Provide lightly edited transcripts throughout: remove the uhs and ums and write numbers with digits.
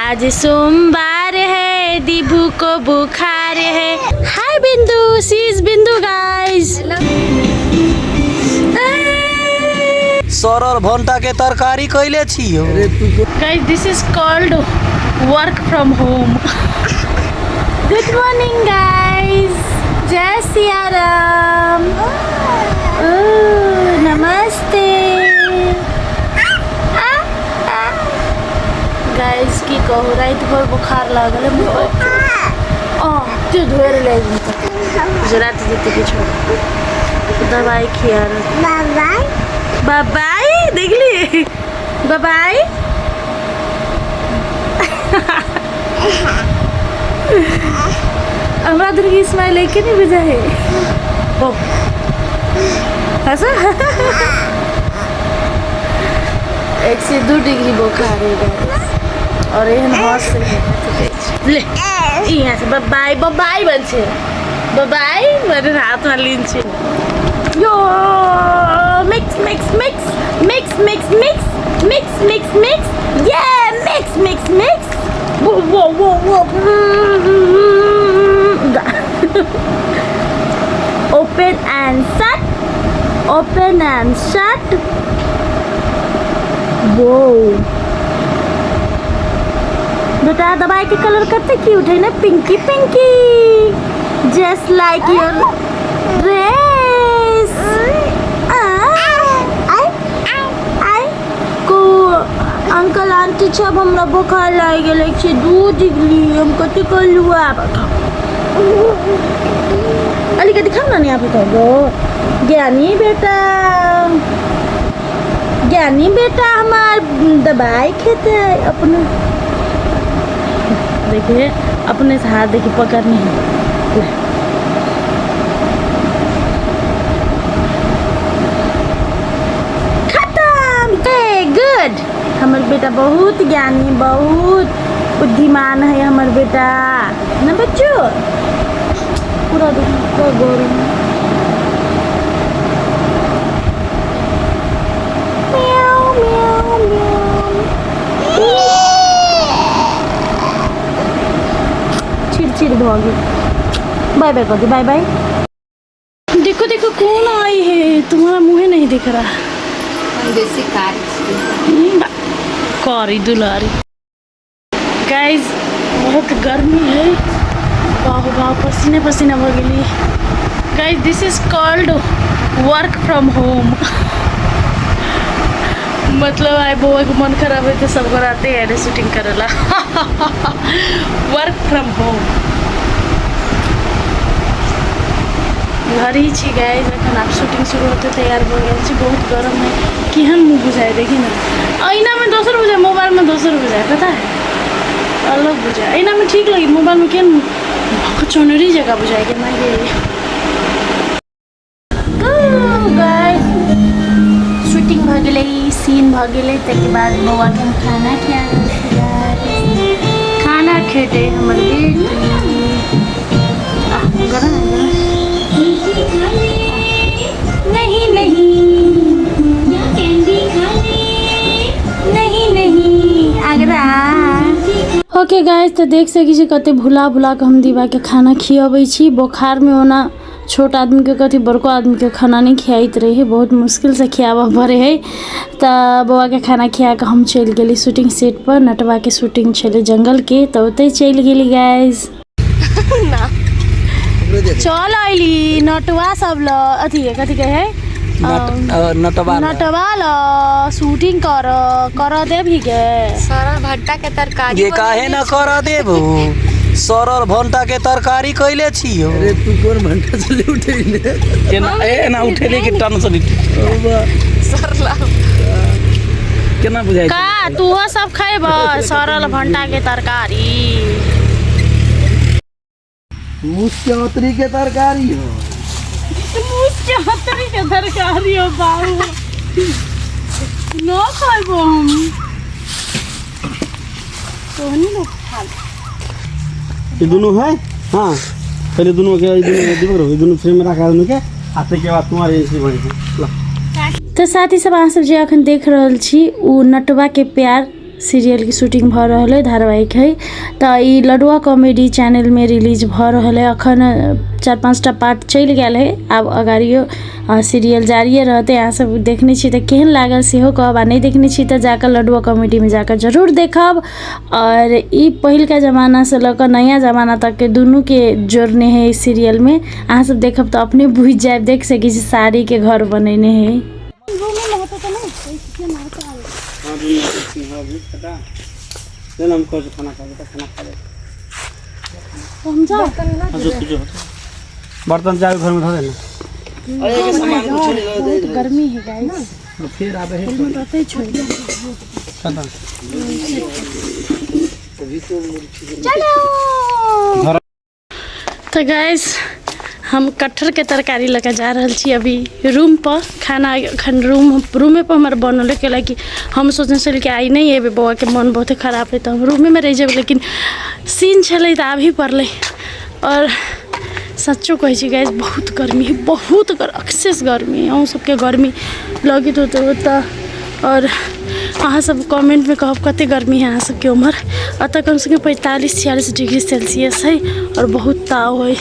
आज सोमवार है, दीबू को बुखार है। हाय बिंदु, सी इज बिंदु गाइस। सरल भंटा के तरकारी कैले छियो guys, this is called work from home. Good morning guys, जय सिया राम। नमस्ते गाइस, की कहू रात भर बुखार लागल है मुझे। तू धोर ले गुजरात जीते के छोड़ दवाई खिया बाय बाय देख ली बाय बाय। हमरा दूर की स्माइल लेके नहीं भेजा है। ओ ऐसा 1 से 2 डिग्री बुखार है और एहन हौस ले यहाँ से बाय बाय बन छे बाय मेरे हाथ में लीन छे। यो mix mix mix mix mix mix mix mix mix ये मिक्स मिक्स मिक्स वो वो वो वो open and shut वो बेटा दवाई के कलर करते क्यूट है ना, Pinky Pinky just like your dress. को अंकल आंटी सब हमरा बुखार लाग गेल 102 डिग्री हम कते कलुआ अलिक दिखाऊ ना यहाँ पे कहो ज्ञानी बेटा हमार दवाई खेते है अपने। देखिए अपने से हाथ देखिए पकड़नी है। खत्म। गुड, हमार बेटा बहुत ज्ञानी बहुत बुद्धिमान है हमार बेटा ना बच्चों। पूरा गरम चिड़चिड़ भागी। बाय बाय कर दी बाय बाय। देखो देखो कौन आई है, तुम्हारा मुँह नहीं दिख रहा। देसी कारी दुलारी। गाइस बहुत गर्मी है, वाह वाह पसीने पसीना हो गई। Guys this is called work from home. मतलब आए बुआ को मन खराब है तो सब कराते हैं शूटिंग करेला। वर्क फ्रॉम होम घर ही छी गाइस। अखन आप शूटिंग शुरू होते तैयार हो गए। बहुत गर्म है, केहन मुँह बुझाए देखी ना। आईना में दोसर बुझाए, मोबाइल में दोसर बुझाए, पता है अलग बुझाए। आईना में ठीक लगी, मोबाइल में केहन चौनरी जगह बुझाए के मैं शूटिंग भ गई, सीन भ गई। तक बाद बउआ के हम खाना खिया खाना खेते हमर नहीं नहीं नहीं आगरा। ओके गाइस, तो देख सकी छी कते भुला भुला के हम दीवा के खाना खियाबै छी। बुखार में ओना छोट आदमी के कथी बड़को आदमी के खाना नहीं खियाइत रहे है, बहुत मुश्किल से खियाबा पड़े है। तो बउआ के खाना खिया के हम चल गेली शूटिंग सेट पर। नटवा के शूटिंग चले जंगल के, तो ओते चल गेली गाइस। चल आइली नटवा सब ल अथी कथी कहे नटवा ल शूटिंग कर देबी के सरल भंटा के तरकारी। ये काहे न कर देबो, सरल भंटा के तरकारी कैले छियो। अरे तू कौन भंटा चले उठे केना ना उठेले के टेंशन सरला केना बुझाई का तू सब खैब सरल भंटा के तरकारी। मुस्क्यातरी के तरकारी हो, मुस्क्यातरी के तरकारी हो बाबू न खाइबो हम तो नहीं न खा। ये दोनों है। हाँ पहले दोनों के ये दोनों फ्रेम में रखा के आते के बाद तुम्हारे ऐसे बने। तो साथी सब अहाँ सब जे अखन देख रहल छी उ नटवा के प्यार सीरियल की शूटिंग भ रहल है, धारावाहिक है। तो ई लडुआ कॉमेडी चैनल में रिलीज भ रहल है। अखन 4-5टा पार्ट चल गया है, अब अगाड़ियो सीरियल जारी रहते। अहाँ सब देखने छी तो केहन लागल सेहो कहब, आ नहीं देखने छी तो जाकर लडुआ कॉमेडी में जाकर जरूर देखब। और ई पहिलका ज़माना से लेकर नया ज़माना तक के दोनों के जोड़ने है इस सीरियल में। अहाँ सब देखब तो अपने बुझ जाए, देख सकी साड़ी के घर बनने है। बर्तन चाय घर में धो देना। गर्मी है गाइस, फिर आबे है तो गाइस हम कटहर के तरकारी लेके जा रहल छी अभी रूम पर। खाना अखन रूमे पर हमारे बनल है, कि हम सोचने चल कि आई नहीं है, बउआ के मन बहुत खराब है तो हम रूमे में रह जाब, लेकिन सीन चले तो आबी पड़े। और सच्चो कहे छी गाइस बहुत गर्मी है, बहुत एक्सेस गर्मी है। अहूँ सबके गर्मी लगित होता। और अहाँ सब कमेंट में कहब कते गर्मी है अहाँ सबके उम्र। अतः कम से कम 45-46 डिग्री सेल्सियस है और बहुत ताव है।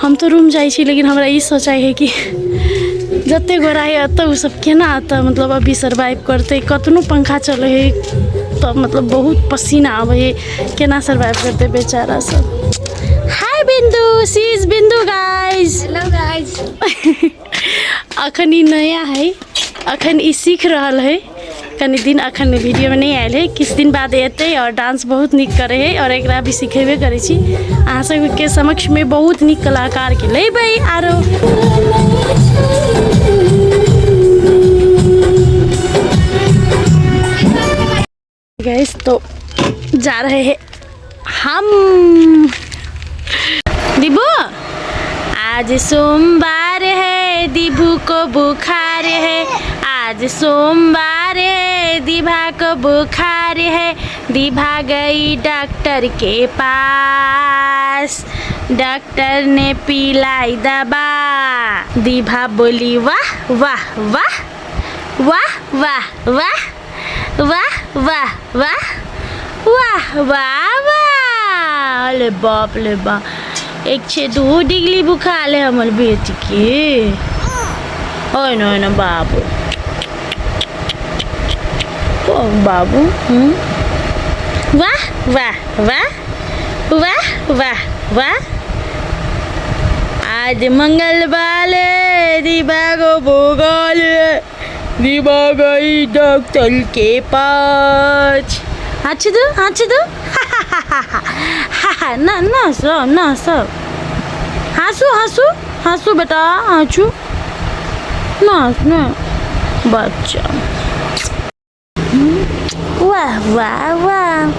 हम तो रूम जाइ छी, लेकिन हमरा ई सोचाई है कि जते गोरा है अत उ सब केना आता, मतलब अभी सर्वाइव करते। कतनो पंखा चले है तो मतलब बहुत पसीना आवे है, केना सर्वाइव करते बेचारा सब। हाय बिंदु, सी इज बिंदु गाइस। Hello guys. अखन ई नया है, अखन ई सीख रहल है। कनी दिन अखन वीडियो में नहीं आयल है, किस दिन बाद एते। और डांस बहुत निक करे है और एकरा भी सिखेबे करे छी। अहाँ सबके समक्ष में बहुत निक कलाकार के लेबै आरो। गाइस तो जा रहे हैं हम। दीबू आज सोमवार है, दीबू को बुखार है। आज सोमवार है, दीभा को बुखार है। दीभा गई डॉक्टर के पास, डॉक्टर ने पिलाई दवा। दीभा बोली वाह वाह वाह वाह वाह वाह वाह वाह वाह वाह वाह वाह। अरे बाप ले बा, 102 डिग्री बुखार है हमारे बेटी के। ओए ना बाबू, बाबू वाह वाह वाह वाह वाह वाह। आज मंगलवार है, दीबा को भोगाल है। दीबा गई डॉक्टर के पास। हंस दो ना सब हंसू बेटा, हंसू ना बच्चा। वाह वाह वाह।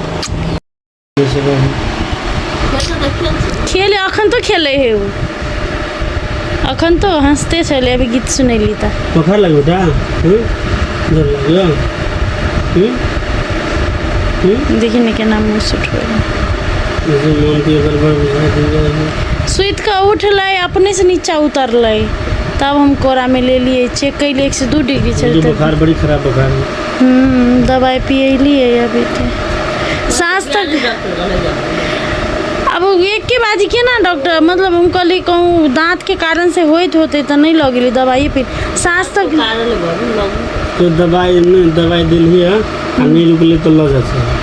खेले अखन तो खेले है वो, अखन तो हंसते चले। अभी गीत सुनेली था। बुखार लगे बेटा? देखिए के नाम मुँह सुट सुत का उठ लै, अपने से नीचा उतर लै, तब हम कोरा में ले लिए। चेक कर लिए 102 डिग्री चलते। बुखार बड़ी खराब बुखार है। दवाई पिए लिए अभी तो सांस तक। अब एक के बाद के ना डॉक्टर, मतलब हम कहली कहूँ दांत के कारण से होते तो नहीं लगेली दवाई, फिर सांस तक तो दवाई दिली है, नहीं रुकले तो लग जाते।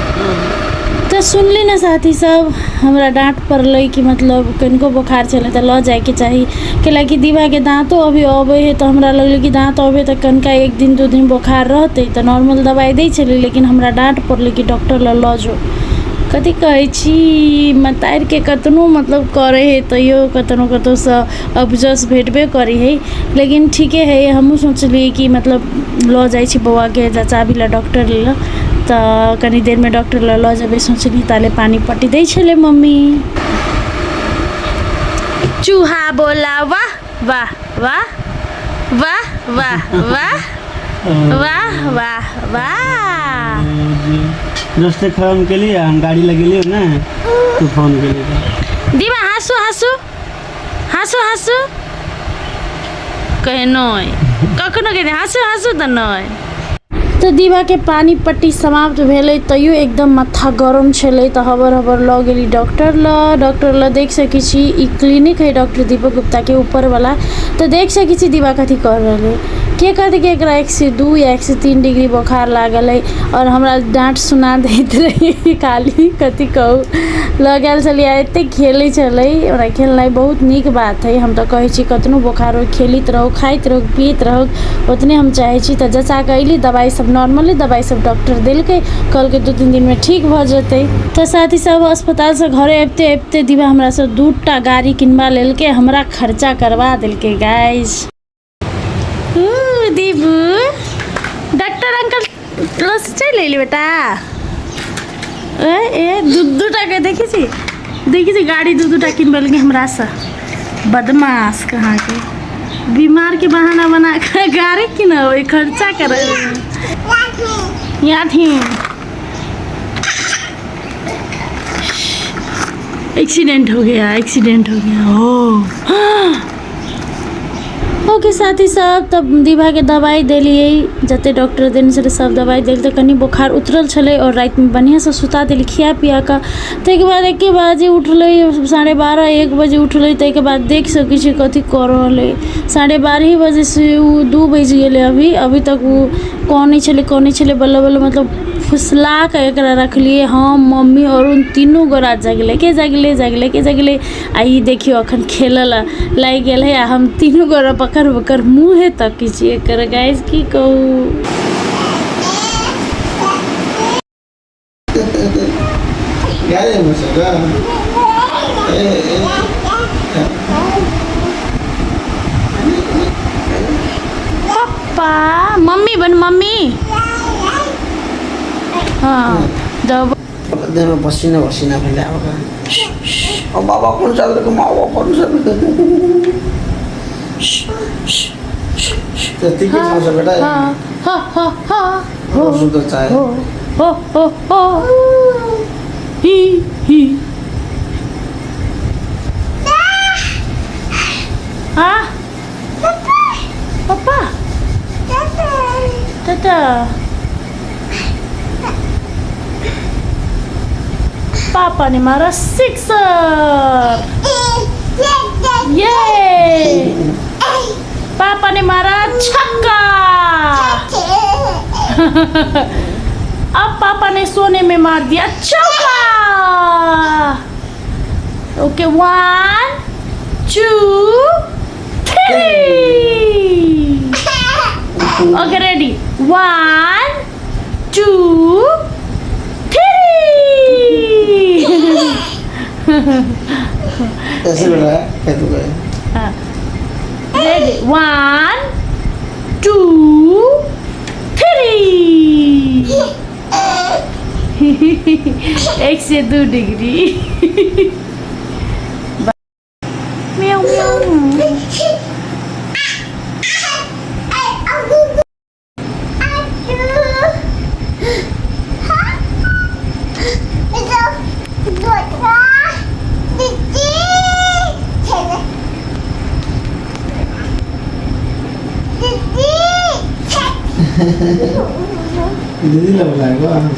तो सुनली ना साथी सब, हमरा डांट पड़ल कि मतलब कनको बुखार चले तो ल जाए के चाहिए। कैलाकि दीवा के दांतों अभी अबे है, तो हमरा लगल कि दांत अबे तो कनका 1 दिन 2 दिन बुखार रहते तो नॉर्मल दवाई दै छली। लेकिन हमरा डांट पड़ल कि डॉक्टर ल जो। कथी कहै छी, मतार के कतनो मतलब करे है तैयो कतनो से अबजस भेटबे करी है। लेकिन ठीके है, हमहूँ सोचलिए कि मतलब ल जाइ छी बउआ के चाबी ला डॉक्टर ल। तो कनी देर में डॉक्टर ल जब सोचली ताले पानी पट्टी दै छले मम्मी। चूहा बोला वाह वाह वाह वाह वाह वाह वाह वाह वाह। रास्ते खराब के लिए हम गाड़ी लगेली ना, तो फोन के लिए दीवा हंसू हंसू हंसू हंसू कहे नय, कखनो कहे हंसू हंसू तो नय। तो दीवा के पानी पट्टी समाप्त भेलै तैयो एकदम माथा गरम छलै तऽ हबर हबर लऽ गेली डॉक्टर लऽ देख सकै छी ई क्लिनिक है डॉक्टर दीपक गुप्ता के ऊपर वाला। तो देख सकै छी दीवा कथी कर रहलै के कहते कि एकरा 102 या 103 डिग्री बुखार लागल है और हमरा डांट सुना दैत रही खाली कथी कहू लऽ गेल छलियै एते खेलै छलै। हमरा खेलनाइ बहुत नीक बात है, हम तऽ कहै छी कतनो बोखार हो खेलैत रहू खाइत रहू पियैत रहू उतने हम चाहै छी। तऽ जचा के अइली दवाई सब नॉर्मली दवाई सब डॉक्टर देलकै कहलकै 2-3 दिन में ठीक भऽ जेतै। तऽ साथी सब अस्पताल से घरे अबिते अबिते दीवा हमरा से 2टा गाड़ी किनवा लेलकै, हमरा खर्चा करवा देलकै गाइस। दीबू डॉक्टर अंकल लस चल अइली बेटा ए 2-2टा के देखी छी गाड़ी 2-2टा किनबेलकै हमरा से। बदमाश कहाँ के बीमार के बहाना बना कर गाड़ी किनबै खर्चा करे यहाँ थी। एक्सीडेंट हो गया ओके साथी सब तब दीवा के दवाई देलिए जते डॉक्टर देने से सब दवाई दिल तो कनी बुखार उतरल छले और रात में बढ़िया से सुता दिल खिया पिया का। तै के बाद 1 बजे उठले 12:30-1 बजे उठले तै के बाद देख सकै छी कथी कर रहले 12:30 बजे से 2 बज गेले अभी तक वो कौन छले बल्ला मतलब फुसला के एकरा रखलिए हम मम्मी और उन तीनों गोरा जगले के आ ई देखियो अखन खेल लाग गेल है हम तीनों गोरा पकड़ मुँहे तक छी एकर गाइस की कहू। पापा मम्मी बन मम्मी हाँ जब देह में पसीना फैला होगा और बाबा कौन सा को माँ कौन सा तो ठीक है समझ बेटा हाँ हो सुंदर चाय हो ही हाँ पापा टाटा पापा ने मारा 6 ये पापा ने मारा छक्का। अब पापा ने सोने में मार दिया चौका। ओके 1 2 3 ओके रेडी 1 2 ऐसे बेटा है तो गए रेडी 1 2 3 102 डिग्री म्याऊ म्याऊ दीदी लग रहा है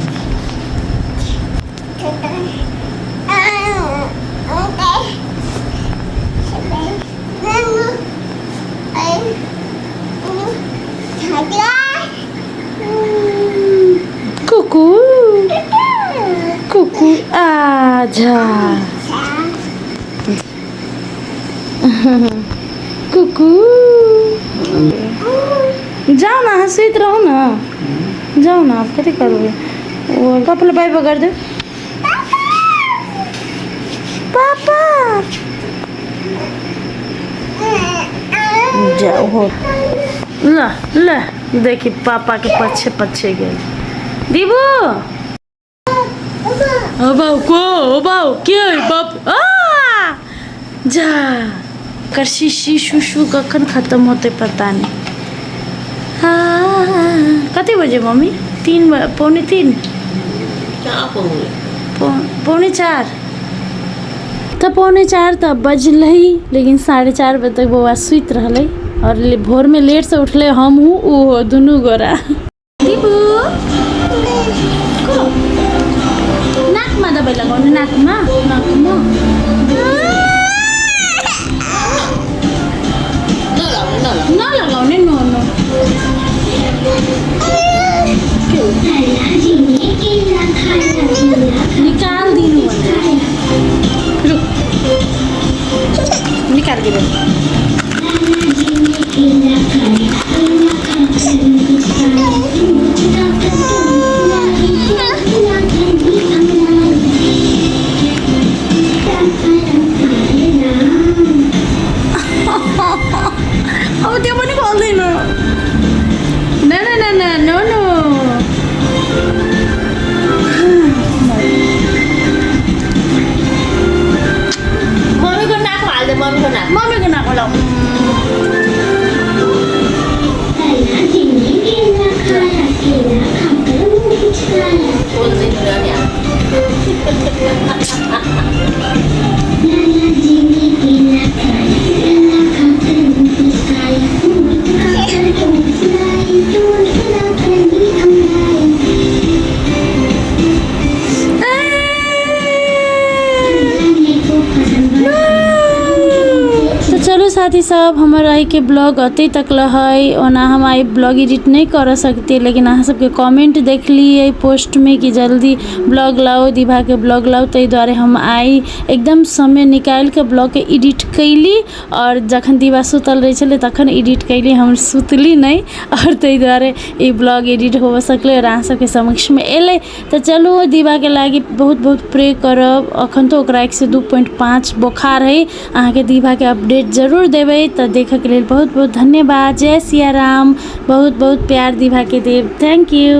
कुकू आजा कुकू जाओ ना हंसित रहो ना जाओ ना आप कथी करोगे वो पापा बाय बाय कर दो पापा जाओ हो ला ला देखी पापा के पछे पछे गए दीबू ओ बाऊ क्या बाप जा कर शीशी शुशु कखन खत्म होते पता नहीं। हाँ कते बजे मम्मी 3 पौने 3 पौने 4 तो पौने 4 तब बजल लेकिन 4:30 बजे तक बउआ सुत रहा और भोर में लेट से उठले हम हूँ वो दुनू गोरा दीबू नाकमा नाकमा नलगाउने नो नो निकाल दिनु रुक निकाल के दे अब त्यो पनि बोल्दैन न न न न नो नो मम्मीको नाक हाल्दे मम्मीको नाक होला चलो साथी सब हमार आई के ब्लॉग अते तक है ओना हम आई ब्लॉग एडिट नहीं कर सकते लेकिन अहाँ सबके कमेंट देख लिए पोस्ट में कि जल्दी ब्लॉग लाओ दिभा के ब्लॉग लाओ तै द्वारे हम आई एकदम समय निकाल के ब्लॉग के एडिट कैली और जखन दिभा सुतल रही छले तखन एडिट कैली हम सुतली नहीं और तै द्वारे ये ब्लॉग एडिट हो सकले और अहाँ सबके समक्ष में एले तो चलो दिभा के लागी बहुत बहुत प्रे करब अखन तो ओकरा 102.5 बुखार है अहाँ के दिभा के अपडेट जरूर देवे तो देखे के लिए बहुत बहुत धन्यवाद। जय सिया राम। बहुत बहुत प्यार दिभा के देव। Thank you.